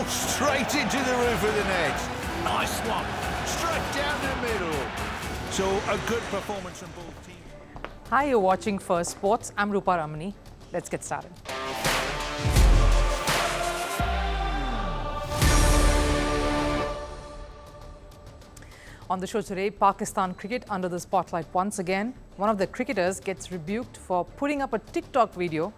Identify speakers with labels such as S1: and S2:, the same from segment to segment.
S1: Oh, straight into the roof of the net. Nice one. Straight down the middle. So a good performance from both teams.
S2: Hi, you're watching Firstpost. I'm Rupha Ramani. Let's get started. On the show today, Pakistan cricket under the spotlight once again. One of the cricketers gets rebuked for putting up a TikTok video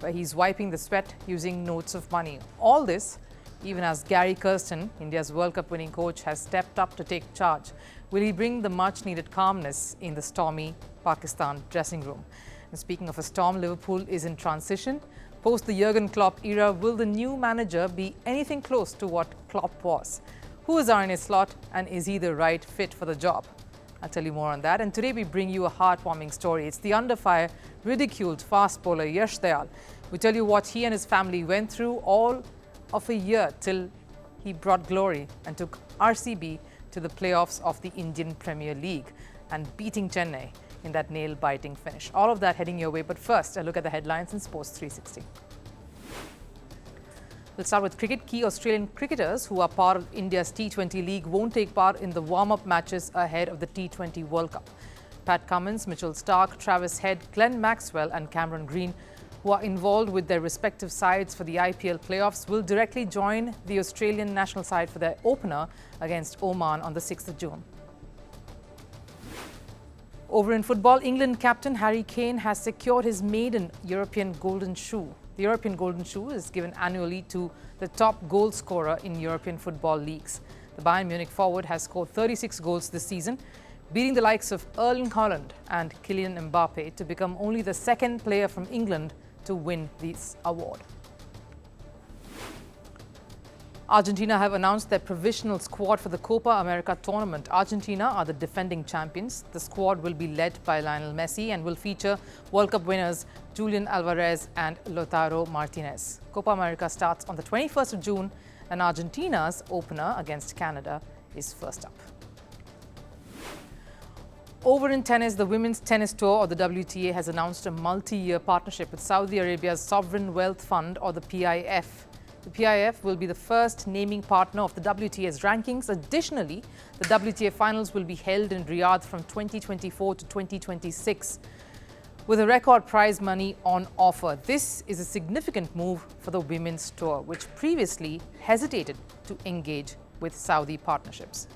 S2: where he's wiping the sweat using notes of money. All this, even as Gary Kirsten, India's World Cup winning coach, has stepped up to take charge. Will he bring the much-needed calmness in the stormy Pakistan dressing room? And speaking of a storm, Liverpool is in transition. Post the Jurgen Klopp era, will the new manager be anything close to what Klopp was? Who is Arne Slot, and is he the right fit for the job? I'll tell you more on that. And today we bring you a heartwarming story. It's the under-fire, ridiculed fast bowler Yash Dayal. We tell you what he and his family went through all of a year till he brought glory and took RCB to the playoffs of the Indian Premier League and beating Chennai in that nail-biting finish. All of that heading your way, but first a look at the headlines in Sports 360. We'll start with cricket. Key Australian cricketers who are part of India's T20 League won't take part in the warm-up matches ahead of the T20 World Cup. Pat Cummins, Mitchell Starc, Travis Head, Glenn Maxwell and Cameron Green, who are involved with their respective sides for the IPL playoffs, will directly join the Australian national side for their opener against Oman on the 6th of June. Over in football, England captain Harry Kane has secured his maiden European Golden Shoe. The European Golden Shoe is given annually to the top goal scorer in European football leagues. The Bayern Munich forward has scored 36 goals this season, beating the likes of Erling Haaland and Kylian Mbappe to become only the second player from England to win this award. Argentina have announced their provisional squad for the Copa America tournament. Argentina are the defending champions. The squad will be led by Lionel Messi and will feature World Cup winners Julian Alvarez and Lautaro Martinez. Copa America starts on the 21st of June and Argentina's opener against Canada is first up. Over in tennis, the Women's Tennis Tour, or the WTA, has announced a multi-year partnership with Saudi Arabia's Sovereign Wealth Fund, or the PIF. The PIF will be the first naming partner of the WTA's rankings. Additionally, the WTA finals will be held in Riyadh from 2024 to 2026 with a record prize money on offer. This is a significant move for the Women's Tour, which previously hesitated to engage with Saudi partnerships.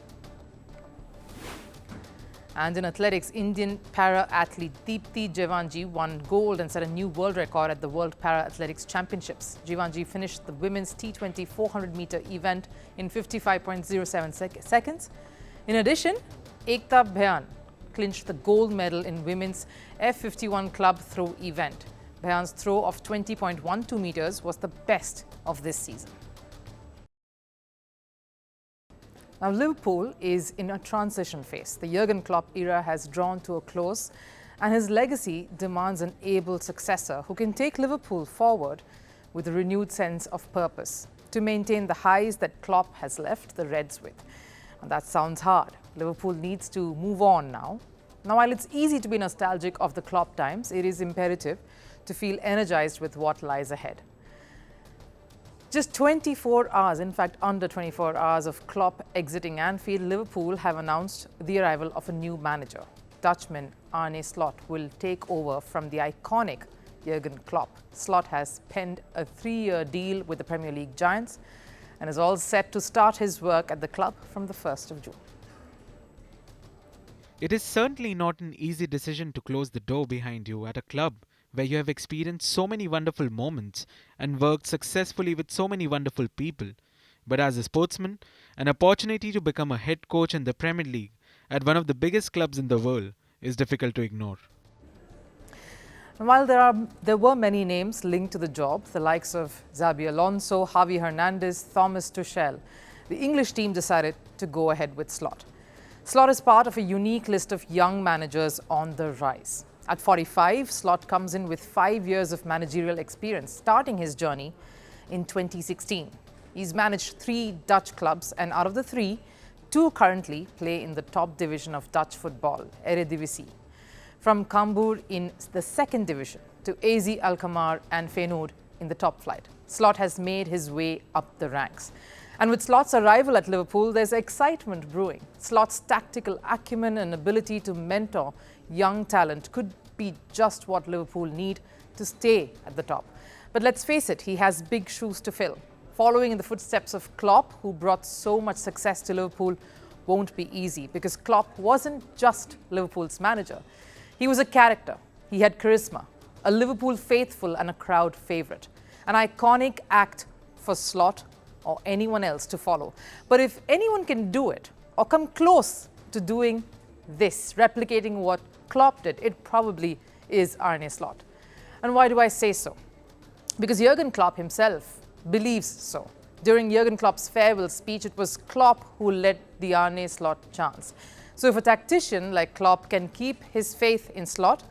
S2: And in athletics, Indian para-athlete Deepti Jeevanji won gold and set a new world record at the World Para-Athletics Championships. Jeevanji finished the women's T20 400-meter event in 55.07 seconds. In addition, Ekta Bhayan clinched the gold medal in women's F51 club throw event. Bhayan's throw of 20.12 meters was the best of this season. Now, Liverpool is in a transition phase. The Jurgen Klopp era has drawn to a close, and his legacy demands an able successor who can take Liverpool forward with a renewed sense of purpose to maintain the highs that Klopp has left the Reds with. And that sounds hard. Liverpool needs to move on now. Now, while it's easy to be nostalgic of the Klopp times, it is imperative to feel energized with what lies ahead. Just 24 hours, in fact under 24 hours of Klopp exiting Anfield, Liverpool have announced the arrival of a new manager. Dutchman Arne Slot will take over from the iconic Jurgen Klopp. Slot has penned a 3-year deal with the Premier League giants and is all set to start his work at the club from the 1st of June.
S3: It is certainly not an easy decision to close the door behind you at a club where you have experienced so many wonderful moments and worked successfully with so many wonderful people. But as a sportsman, an opportunity to become a head coach in the Premier League at one of the biggest clubs in the world is difficult to ignore.
S2: While there were many names linked to the job, the likes of Xabi Alonso, Javi Hernandez, Thomas Tuchel, the English team decided to go ahead with Slot. Slot is part of a unique list of young managers on the rise. At 45, Slot comes in with 5 years of managerial experience, starting his journey in 2016. He's managed 3 Dutch clubs, and out of the 3, 2 currently play in the top division of Dutch football, Eredivisie. From Cambuur in the 2nd division to AZ Alkmaar and Feyenoord in the top flight. Slot has made his way up the ranks. And with Slot's arrival at Liverpool, there's excitement brewing. Slot's tactical acumen and ability to mentor young talent could be just what Liverpool need to stay at the top. But let's face it, he has big shoes to fill. Following in the footsteps of Klopp, who brought so much success to Liverpool, won't be easy because Klopp wasn't just Liverpool's manager. He was a character. He had charisma, a Liverpool faithful and a crowd favourite. An iconic act for Slot or anyone else to follow. But if anyone can do it or come close to doing this, replicating what Klopp did, it probably is Arne Slot. And why do I say so? Because Jurgen Klopp himself believes so. During Jurgen Klopp's farewell speech, it was Klopp who led the Arne Slot chance. So if a tactician like Klopp can keep his faith in Slot,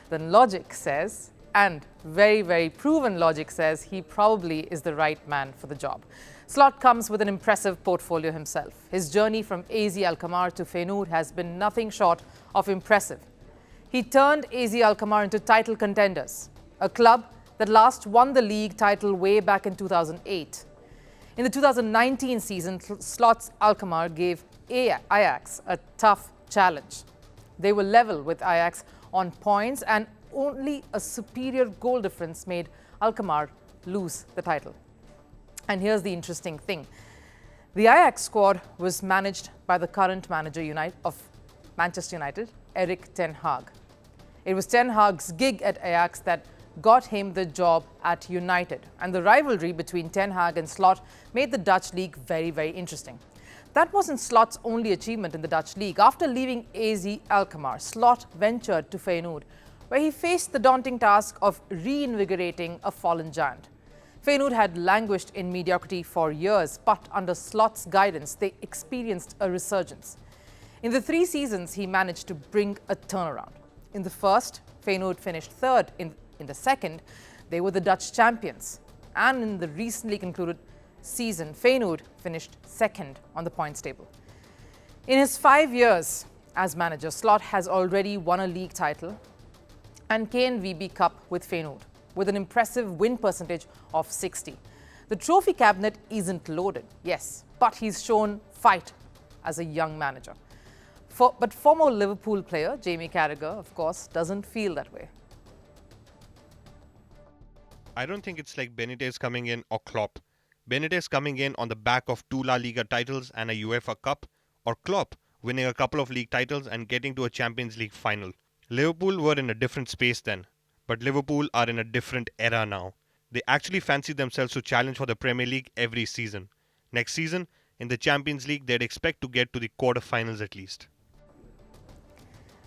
S2: then logic says, and very, very proven logic says, he probably is the right man for the job. Slot comes with an impressive portfolio himself. His journey from AZ Alkmaar to Feyenoord has been nothing short of impressive. He turned AZ Alkmaar into title contenders, a club that last won the league title way back in 2008. In the 2019 season, Slot's Alkmaar gave Ajax a tough challenge. They were level with Ajax on points, and only a superior goal difference made Alkmaar lose the title. And here's the interesting thing. The Ajax squad was managed by the current manager of Manchester United, Erik ten Hag. It was Ten Hag's gig at Ajax that got him the job at United. And the rivalry between Ten Hag and Slot made the Dutch league very, very interesting. That wasn't Slot's only achievement in the Dutch league. After leaving AZ Alkmaar, Slot ventured to Feyenoord, where he faced the daunting task of reinvigorating a fallen giant. Feyenoord had languished in mediocrity for years, but under Slot's guidance, they experienced a resurgence. In the 3 seasons, he managed to bring a turnaround. In the first, Feyenoord finished third. In the second, they were the Dutch champions. And in the recently concluded season, Feyenoord finished second on the points table. In his 5 years as manager, Slot has already won a league title and KNVB Cup with Feyenoord, with an impressive win percentage of 60. The trophy cabinet isn't loaded, yes, but he's shown fight as a young manager. But former Liverpool player Jamie Carragher, of course, doesn't feel that way.
S4: I don't think it's like Benitez coming in or Klopp. Benitez coming in on the back of 2 La Liga titles and a UEFA Cup, or Klopp winning a couple of league titles and getting to a Champions League final. Liverpool were in a different space then, but Liverpool are in a different era now. They actually fancy themselves to challenge for the Premier League every season. Next season, in the Champions League, they'd expect to get to the quarter-finals at least.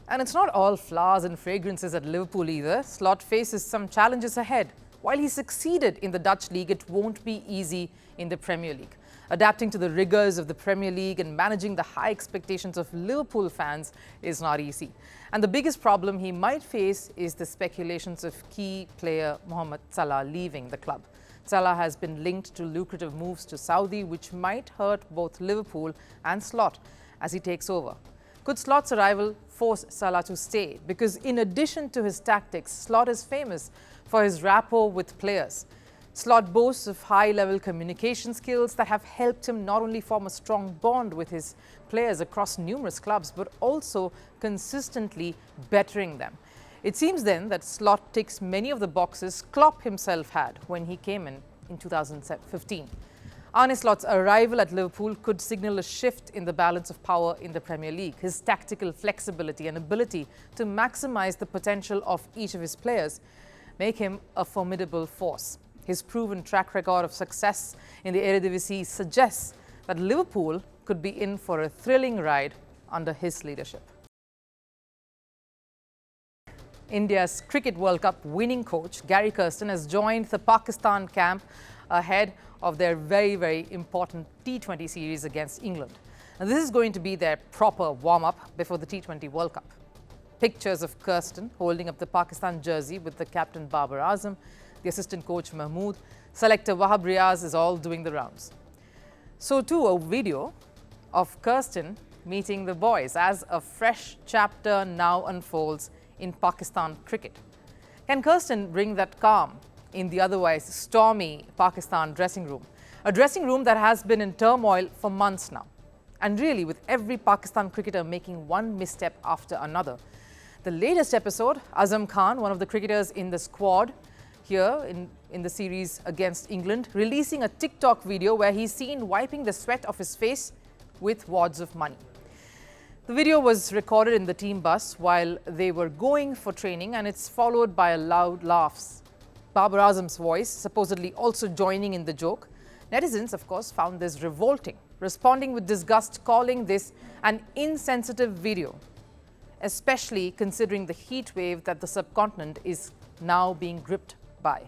S2: And it's not all flowers and fragrances at Liverpool either. Slot faces some challenges ahead. While he succeeded in the Dutch league, it won't be easy in the Premier League. Adapting to the rigors of the Premier League and managing the high expectations of Liverpool fans is not easy. And the biggest problem he might face is the speculations of key player Mohamed Salah leaving the club. Salah has been linked to lucrative moves to Saudi, which might hurt both Liverpool and Slot as he takes over. Could Slot's arrival force Salah to stay? Because in addition to his tactics, Slot is famous for his rapport with players. Slot boasts of high-level communication skills that have helped him not only form a strong bond with his players across numerous clubs, but also consistently bettering them. It seems then that Slot ticks many of the boxes Klopp himself had when he came in 2015. Arne Slot's arrival at Liverpool could signal a shift in the balance of power in the Premier League. His tactical flexibility and ability to maximize the potential of each of his players make him a formidable force. His proven track record of success in the Eredivisie suggests that Liverpool could be in for a thrilling ride under his leadership. India's Cricket World Cup winning coach Gary Kirsten has joined the Pakistan camp ahead of their very, very important T20 series against England. And this is going to be their proper warm-up before the T20 World Cup. Pictures of Kirsten holding up the Pakistan jersey with the captain Babar Azam, the assistant coach Mahmood, selector Wahab Riaz is all doing the rounds. So too a video of Kirsten meeting the boys as a fresh chapter now unfolds in Pakistan cricket. Can Kirsten bring that calm, in the otherwise stormy Pakistan dressing room. A dressing room that has been in turmoil for months now. And really, with every Pakistan cricketer making one misstep after another. The latest episode, Azam Khan, one of the cricketers in the squad here in the series against England, releasing a TikTok video where he's seen wiping the sweat off his face with wads of money. The video was recorded in the team bus while they were going for training, and it's followed by a loud laughs. Babar Azam's voice supposedly also joining in the joke. Netizens, of course, found this revolting, responding with disgust, calling this an insensitive video, especially considering the heat wave that the subcontinent is now being gripped by.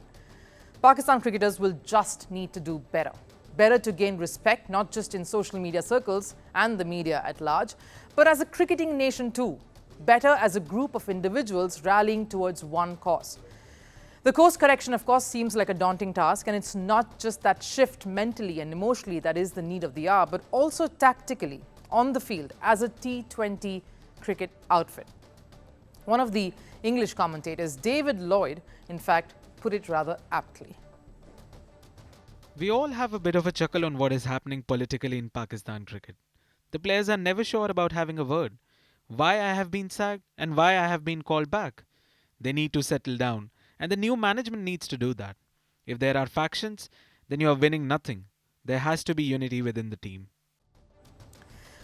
S2: Pakistan cricketers will just need to do better. Better to gain respect, not just in social media circles and the media at large, but as a cricketing nation too. Better as a group of individuals rallying towards one cause. The course correction, of course, seems like a daunting task, and it's not just that shift mentally and emotionally that is the need of the hour, but also tactically on the field as a T20 cricket outfit. One of the English commentators, David Lloyd, in fact, put it rather aptly.
S3: We all have a bit of a chuckle on what is happening politically in Pakistan cricket. The players are never sure about having a word. Why I have been sacked and why I have been called back. They need to settle down, and the new management needs to do that. If there are factions, then you are winning nothing. There has to be unity within the team.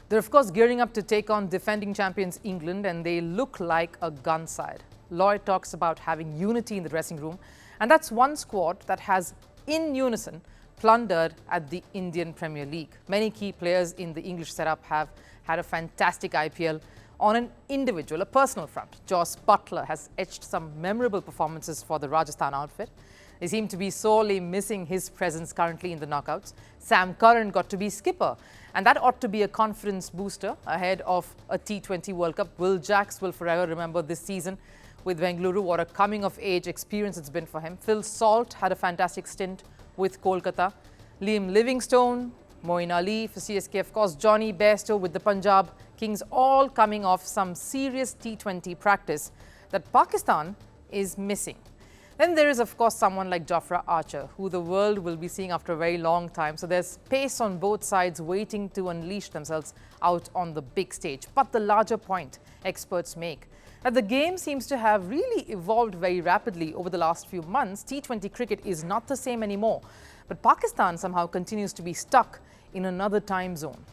S2: They're of course gearing up to take on defending champions England, and they look like a gun side. Lloyd talks about having unity in the dressing room, and that's one squad that has, in unison, plundered at the Indian Premier League. Many key players in the English setup have had a fantastic IPL on an individual, a personal front. Jos Buttler has etched some memorable performances for the Rajasthan outfit. They seem to be sorely missing his presence currently in the knockouts. Sam Curran got to be skipper, and that ought to be a confidence booster ahead of a T20 World Cup. Will Jacks will forever remember this season with Bengaluru. What a coming-of-age experience it's been for him. Phil Salt had a fantastic stint with Kolkata. Liam Livingstone, Moeen Ali for CSK, of course, Johnny Bairstow with the Punjab Kings, all coming off some serious T20 practice that Pakistan is missing. Then there is, of course, someone like Jofra Archer, who the world will be seeing after a very long time. So there's pace on both sides waiting to unleash themselves out on the big stage. But the larger point experts make that the game seems to have really evolved very rapidly over the last few months. T20 cricket is not the same anymore, but Pakistan somehow continues to be stuck in another time zone.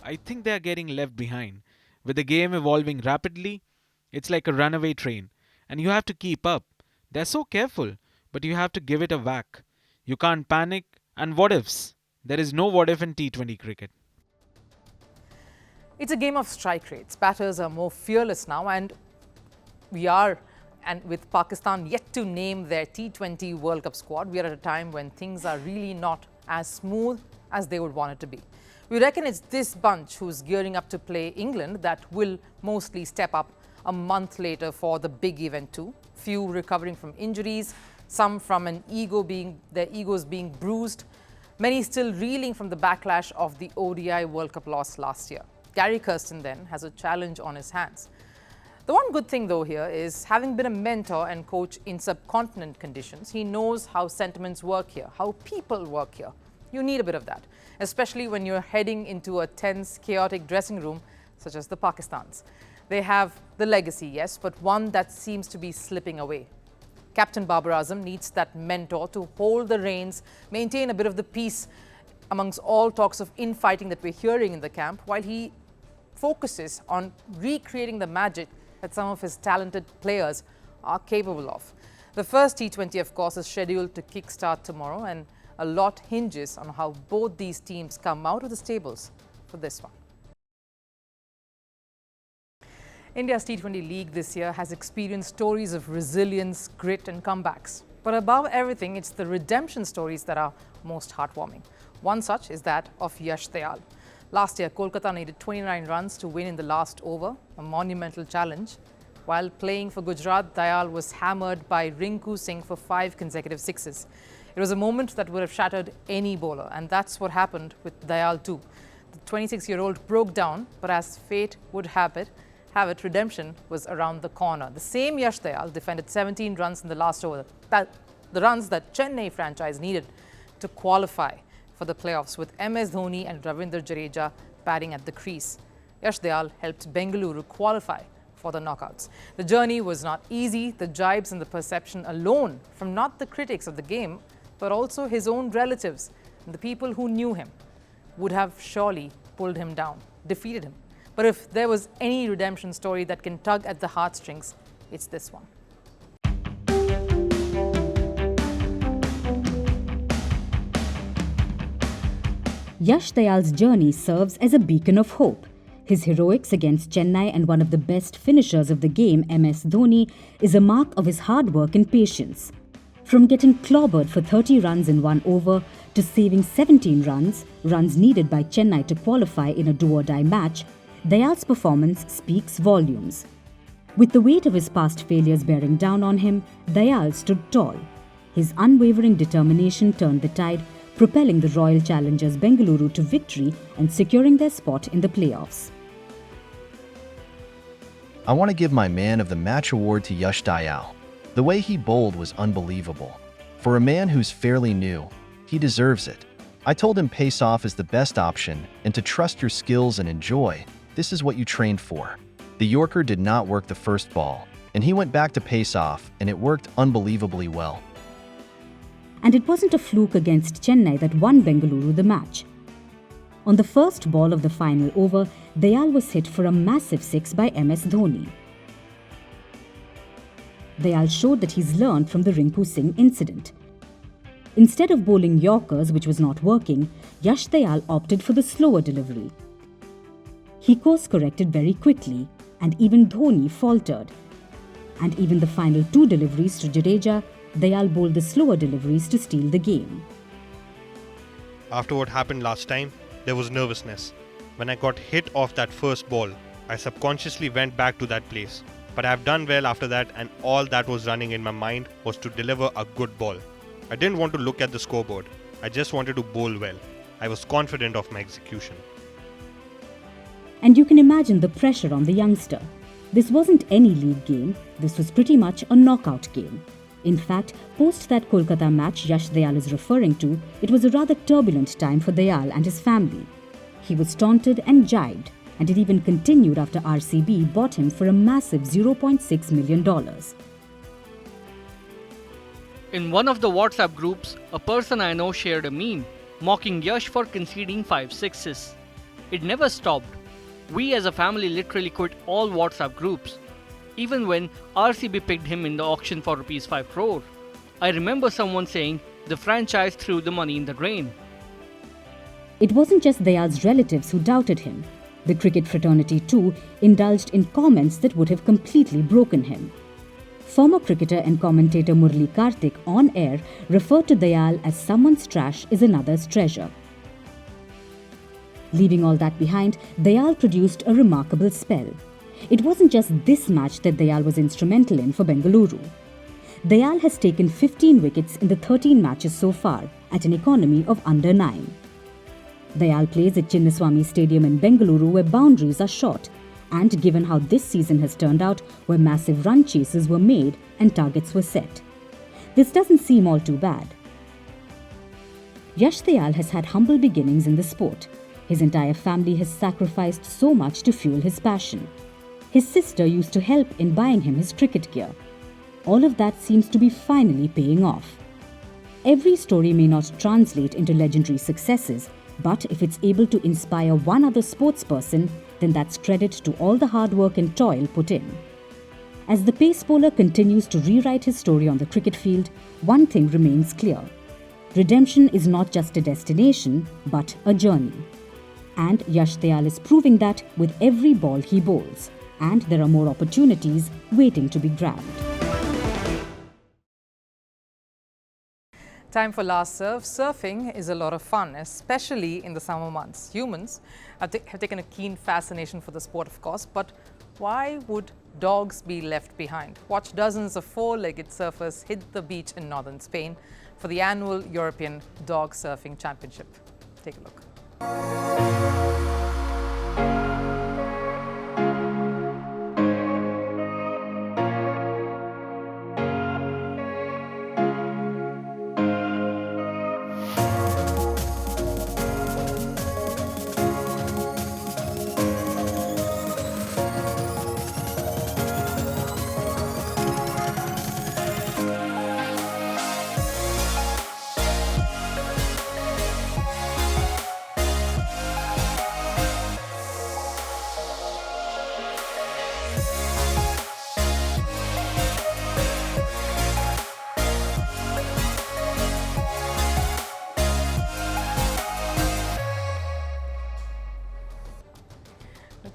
S3: I think they are getting left behind. With the game evolving rapidly, it's like a runaway train, and you have to keep up. They're so careful, but you have to give it a whack. You can't panic, and what ifs? There is no what if in T20 cricket.
S2: It's a game of strike rates. Batters are more fearless now, and with Pakistan yet to name their T20 World Cup squad, we are at a time when things are really not as smooth as they would want it to be. We reckon it's this bunch who's gearing up to play England that will mostly step up a month later for the big event too. Few recovering from injuries, some from their egos being bruised, many still reeling from the backlash of the ODI World Cup loss last year. Gary Kirsten then has a challenge on his hands. The one good thing though here is, having been a mentor and coach in subcontinent conditions, he knows how sentiments work here, how people work here. You need a bit of that, especially when you're heading into a tense, chaotic dressing room such as the Pakistan's. They have the legacy, yes, but one that seems to be slipping away. Captain Babar Azam needs that mentor to hold the reins, maintain a bit of the peace amongst all talks of infighting that we're hearing in the camp, while he focuses on recreating the magic that some of his talented players are capable of. The first T20, of course, is scheduled to kickstart tomorrow, and a lot hinges on how both these teams come out of the stables for this one. India's T20 League this year has experienced stories of resilience, grit and comebacks. But above everything, it's the redemption stories that are most heartwarming. One such is that of Yash Dayal. Last year, Kolkata needed 29 runs to win in the last over, a monumental challenge. While playing for Gujarat, Dayal was hammered by Rinku Singh for 5 consecutive sixes. It was a moment that would have shattered any bowler, and that's what happened with Dayal too. The 26-year-old broke down, but as fate would have it, have it, redemption was around the corner. The same Yash Dayal defended 17 runs in the last over, the runs that Chennai franchise needed to qualify for the playoffs, with MS Dhoni and Ravindra Jadeja batting at the crease. Yash Dayal helped Bengaluru qualify for the knockouts. The journey was not easy. The jibes and the perception alone from not the critics of the game, but also his own relatives and the people who knew him, would have surely pulled him down, defeated him. But if there was any redemption story that can tug at the heartstrings, it's this one.
S5: Yash Dayal's journey serves as a beacon of hope. His heroics against Chennai and one of the best finishers of the game, MS Dhoni, is a mark of his hard work and patience. From getting clobbered for 30 runs in one over to saving 17 runs needed by Chennai to qualify in a do-or-die match, Dayal's performance speaks volumes. With the weight of his past failures bearing down on him, Dayal stood tall. His unwavering determination turned the tide, propelling the Royal Challengers Bengaluru to victory and securing their spot in the playoffs.
S6: I want to give my Man of the Match award to Yash Dayal. The way he bowled was unbelievable. For a man who's fairly new, he deserves it. I told him pace off is the best option and to trust your skills and enjoy. This is what you trained for. The Yorker did not work the first ball, and he went back to pace off, and it worked unbelievably well.
S5: And it wasn't a fluke against Chennai that won Bengaluru the match. On the first ball of the final over, Dayal was hit for a massive six by MS Dhoni. Dayal showed that he's learned from the Rinku Singh incident. Instead of bowling Yorkers, which was not working, Yash Dayal opted for the slower delivery. He course-corrected very quickly, and even Dhoni faltered. And even the final two deliveries to Jadeja, Dayal bowled the slower deliveries to steal the game.
S4: After what happened last time, there was nervousness. When I got hit off that first ball, I subconsciously went back to that place. But I have done well after that, and all that was running in my mind was to deliver a good ball. I didn't want to look at the scoreboard. I just wanted to bowl well. I was confident of my execution.
S5: And you can imagine the pressure on the youngster. This wasn't any league game. This was pretty much a knockout game. In fact, post that Kolkata match Yash Dayal is referring to, it was a rather turbulent time for Dayal and his family. He was taunted and jibed, and it even continued after RCB bought him for a massive $0.6 million.
S7: In one of the WhatsApp groups, a person I know shared a meme mocking Yash for conceding 5 sixes. It never stopped. We as a family literally quit all WhatsApp groups. Even when RCB picked him in the auction for Rs 5 crore, I remember someone saying the franchise threw the money in the drain.
S5: It wasn't just Dayal's relatives who doubted him. The cricket fraternity too indulged in comments that would have completely broken him. Former cricketer and commentator Murli Karthik on air referred to Dayal as someone's trash is another's treasure. Leaving all that behind, Dayal produced a remarkable spell. It wasn't just this match that Dayal was instrumental in for Bengaluru. Dayal has taken 15 wickets in the 13 matches so far at an economy of under 9. Dayal plays at Chinnaswamy Stadium in Bengaluru where boundaries are short, and given how this season has turned out, where massive run chases were made and targets were set. This doesn't seem all too bad. Yash Dayal has had humble beginnings in the sport. His entire family has sacrificed so much to fuel his passion. His sister used to help in buying him his cricket gear. All of that seems to be finally paying off. Every story may not translate into legendary successes, but if it's able to inspire one other sportsperson, then that's credit to all the hard work and toil put in. As the pace bowler continues to rewrite his story on the cricket field, one thing remains clear. Redemption is not just a destination, but a journey. And Yash Dayal is proving that with every ball he bowls. And there are more opportunities waiting to be grabbed.
S2: Time for Last Serve. Surfing is a lot of fun, especially in the summer months. Humans have taken a keen fascination for the sport, of course, but why would dogs be left behind? Watch dozens of four-legged surfers hit the beach in northern Spain for the annual European Dog Surfing Championship. Take a look.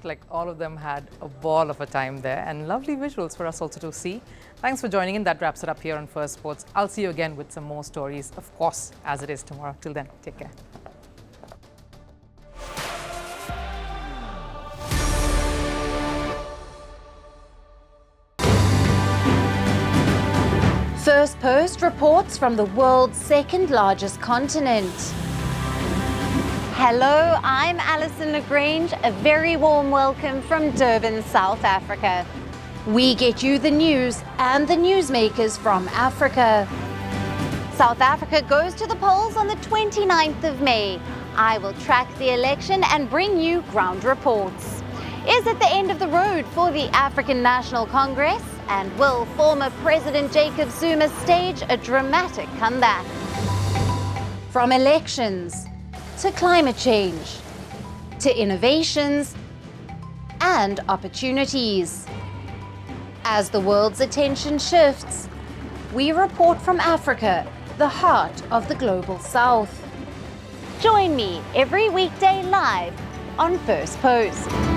S2: looked like all of them had a ball of a time there, and lovely visuals for us also to see. Thanks for joining in. That wraps it up here on Firstpost. I'll see you again with some more stories, of course, as it is tomorrow. Till then, take care.
S8: Firstpost reports from the world's second largest continent. Hello, I'm Alison Lagrange. A very warm welcome from Durban, South Africa. We get you the news and the newsmakers from Africa. South Africa goes to the polls on the 29th of May. I will track the election and bring you ground reports. Is it the end of the road for the African National Congress? And will former President Jacob Zuma stage a dramatic comeback? From elections to climate change to innovations and opportunities. As the world's attention shifts, we report from Africa, the heart of the global south. Join me every weekday live on Firstpost.